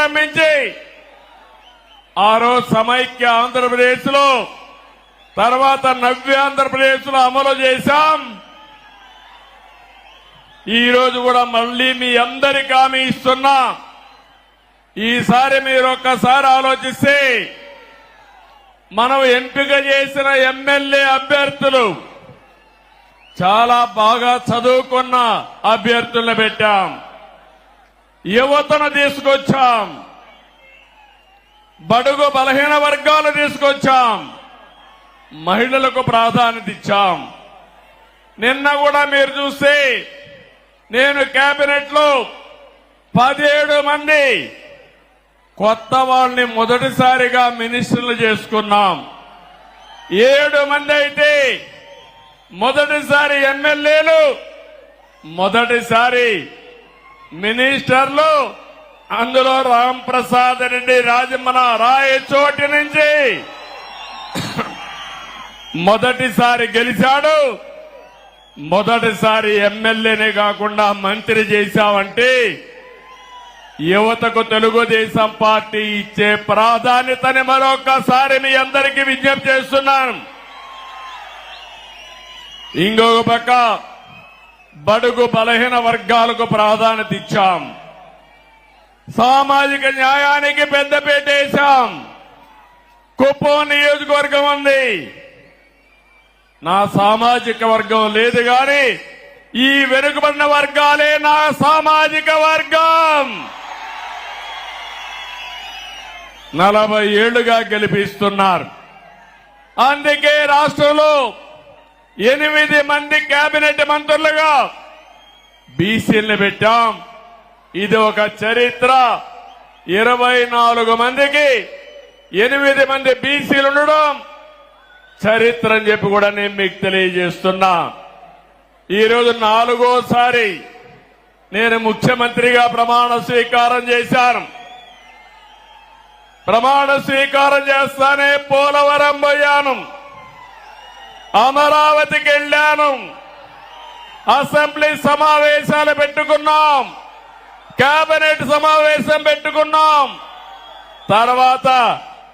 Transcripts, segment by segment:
ప్రారంభించి ఆ రోజు సమైక్య ఆంధ్రప్రదేశ్ లో తర్వాత నవ్య ఆంధ్రప్రదేశ్ లో అమలు చేశాం. ఈ రోజు కూడా మళ్లీ మీ అందరికీ హామీ ఇస్తున్నా. ఈసారి మీరు ఒక్కసారి ఆలోచిస్తే మనం ఎంపిక చేసిన ఎమ్మెల్యే అభ్యర్థులు చాలా బాగా చదువుకున్న అభ్యర్థులను పెట్టాం, యువతను తీసుకొచ్చాం, బడుగు బలహీన వర్గాలు తీసుకొచ్చాం, మహిళలకు ప్రాధాన్యత ఇచ్చాం. నిన్న కూడా మీరు చూస్తే నేను కేబినెట్ లో 17 మంది కొత్త వాళ్ళని మొదటిసారిగా మినిస్టర్లు చేసుకున్నాం. 7 మంది అయితే మొదటిసారి ఎమ్మెల్యేలు, మొదటిసారి మినిస్టర్లు. అందులో రాంప్రసాద్ రెడ్డి రాజమన రాయచోటి నుంచి మొదటిసారి గెలిచాడు. మొదటిసారి ఎమ్మెల్యేనే కాకుండా మంత్రి చేశామంటే యువతకు తెలుగుదేశం పార్టీ ఇచ్చే ప్రాధాన్యతని మరొకసారి మీ అందరికీ విజ్ఞప్తి చేస్తున్నాను. ఇంకొక పక్క బడుగు బలహీన వర్గాలకు ప్రాధాన్యత ఇచ్చాం, సామాజిక న్యాయానికి పెద్దపీట వేశాం. కుప్పం నియోజకవర్గం ఉంది, నా సామాజిక వర్గం లేదు గాని ఈ వెనుకబడిన వర్గాలే నా సామాజిక వర్గం. 40 ఏళ్లుగా గెలిపిస్తున్నారు. అందుకే రాష్ట్రంలో 8 మంది కేబినెట్ మంత్రులుగా బీసీలను పెట్టాం. ఇది ఒక చరిత్ర. 24 మందికి 8 మంది బీసీలు ఉండడం చరిత్ర అని చెప్పి కూడా నేను మీకు తెలియజేస్తున్నా. ఈరోజు 4వసారి నేను ముఖ్యమంత్రిగా ప్రమాణ స్వీకారం చేశాను. ప్రమాణ స్వీకారం చేస్తానే పోలవరం పోయాను, అమరావతికి వెళ్లాను, అసెంబ్లీ సమావేశాలు పెట్టుకున్నాం, కేబినెట్ సమావేశం పెట్టుకున్నాం. తర్వాత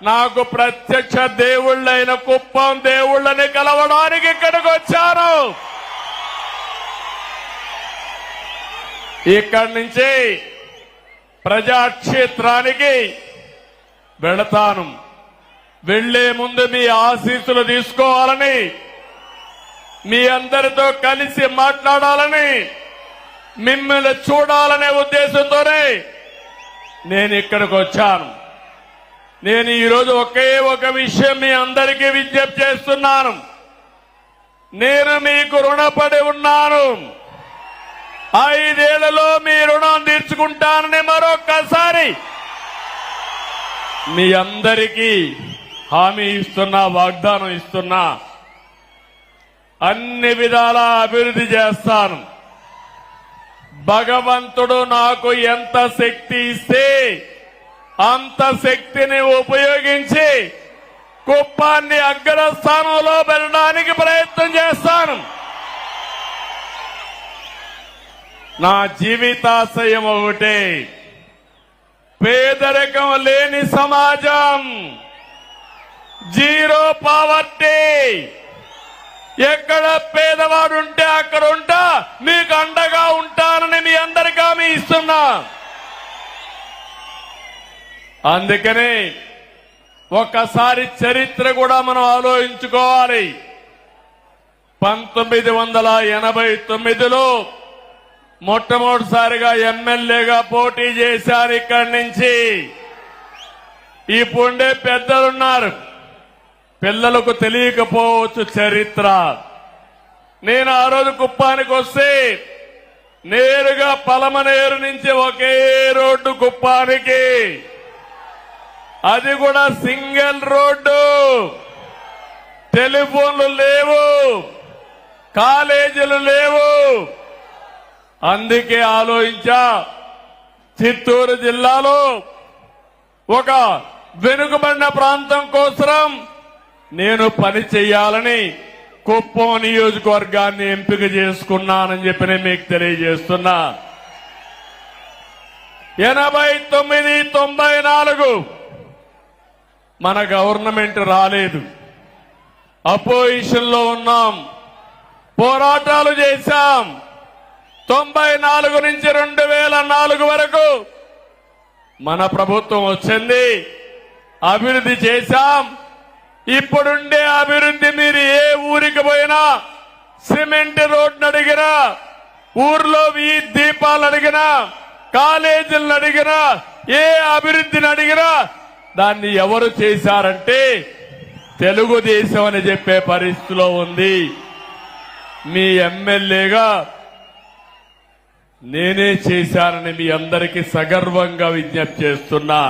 నాకు ప్రత్యక్ష దేవుళ్ళైన కుప్పం దేవుళ్ళని కలవడానికి ఇక్కడికి వచ్చాను. ఇక్కడి నుంచి ప్రజాక్షేత్రానికి వెళతాను. వెళ్లే ముందు మీ ఆశీస్సులు తీసుకోవాలని, మీ అందరితో కలిసి మాట్లాడాలని, మిమ్మల్ని చూడాలనే ఉద్దేశంతోనే నేను ఇక్కడికి వచ్చాను. నేను ఈరోజు ఒకే ఒక విషయం మీ అందరికీ విజ్ఞప్తి చేస్తున్నాను. నేను మీకు రుణపడి ఉన్నాను. 5 ఏళ్లలో మీ రుణం తీర్చుకుంటానని మరొక్కసారి మీ అందరికీ హామీ ఇస్తున్నా, వాగ్దానం ఇస్తున్నా. అన్ని విధాలా అభివృద్ధి చేస్తాను. భగవంతుడు నాకు ఎంత శక్తి ఇస్తే అంత శక్తిని ఉపయోగించి కుప్పాన్ని అగ్రస్థానంలో పెట్టడానికి ప్రయత్నం చేస్తాను. నా జీవితాశయం ఒకటే, పేదరికం లేని సమాజం, జీరో పావర్టీ. ఎక్కడ పేదవాడు ఉంటే అక్కడ ఉంటా, మీకు అండగా ఉంటానని మీ అందరికీ హామీ ఇస్తున్నా. అందుకనే ఒక్కసారి చరిత్ర కూడా మనం ఆలోచించుకోవాలి. 1989లో మొట్టమొదటిసారిగా ఎమ్మెల్యేగా పోటీ చేశారు. ఇక్కడి నుంచి ఇప్పుడే పెద్దలున్నారు, పిల్లలకు తెలియకపోవచ్చు చరిత్ర. నేను ఆ రోజు కుప్పానికి వస్తే నేరుగా పలమనేరు నుంచి ఒకే రోడ్డు కుప్పానికి, అది కూడా సింగిల్ రోడ్డు. టెలిఫోన్లు లేవు, కాలేజీలు లేవు. అందుకే ఆలోచించా, చిత్తూరు జిల్లాలో ఒక వెనుకబడిన ప్రాంతం కోసం నేను పని చేయాలని కుప్పం నియోజకవర్గాన్ని ఎంపిక చేసుకున్నానని చెప్పి నేను మీకు తెలియజేస్తున్నా. 89, 90 94 మన గవర్నమెంట్ రాలేదు, అపోజిషన్ లో ఉన్నాం, పోరాటాలు చేశాం. 94 నుంచి 2004 వరకు మన ప్రభుత్వం వచ్చింది, అభివృద్ధి చేశాం. ఇప్పుడుండే అభివృద్ధి మీరు ఏ ఊరికి పోయినా, సిమెంట్ రోడ్డు అడిగినా, ఊర్లో వీధి దీపాలు అడిగినా, కాలేజీలను అడిగినా, ఏ అభివృద్ధిని అడిగినా దాన్ని ఎవరు చేశారంటే తెలుగుదేశం అని చెప్పే పరిస్థితిలో ఉంది. మీ ఎమ్మెల్యేగా నేనే చేశానని మీ అందరికీ సగర్వంగా విజ్ఞప్తి చేస్తున్నా.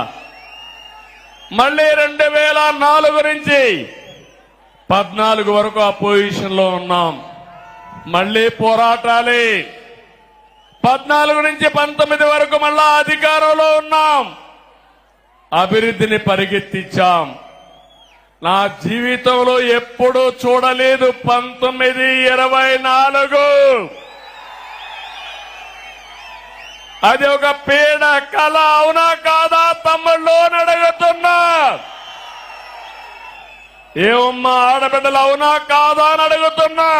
మళ్లీ 2004 నుంచి 14 వరకు అపోజిషన్ లో ఉన్నాం, మళ్లీ పోరాటాలే. 14 నుంచి 19 వరకు మళ్ళా అధికారంలో ఉన్నాం, అభివృద్ధిని పరిగెత్తించాం. నా జీవితంలో ఎప్పుడూ చూడలేదు 1924 అది ఒక పీడ కళ, అవునా కాదా తమ్ముళ్ళు అని అడుగుతున్నా. ఏమమ్మా ఆడబిడ్డలు అవునా కాదా అని అడుగుతున్నా.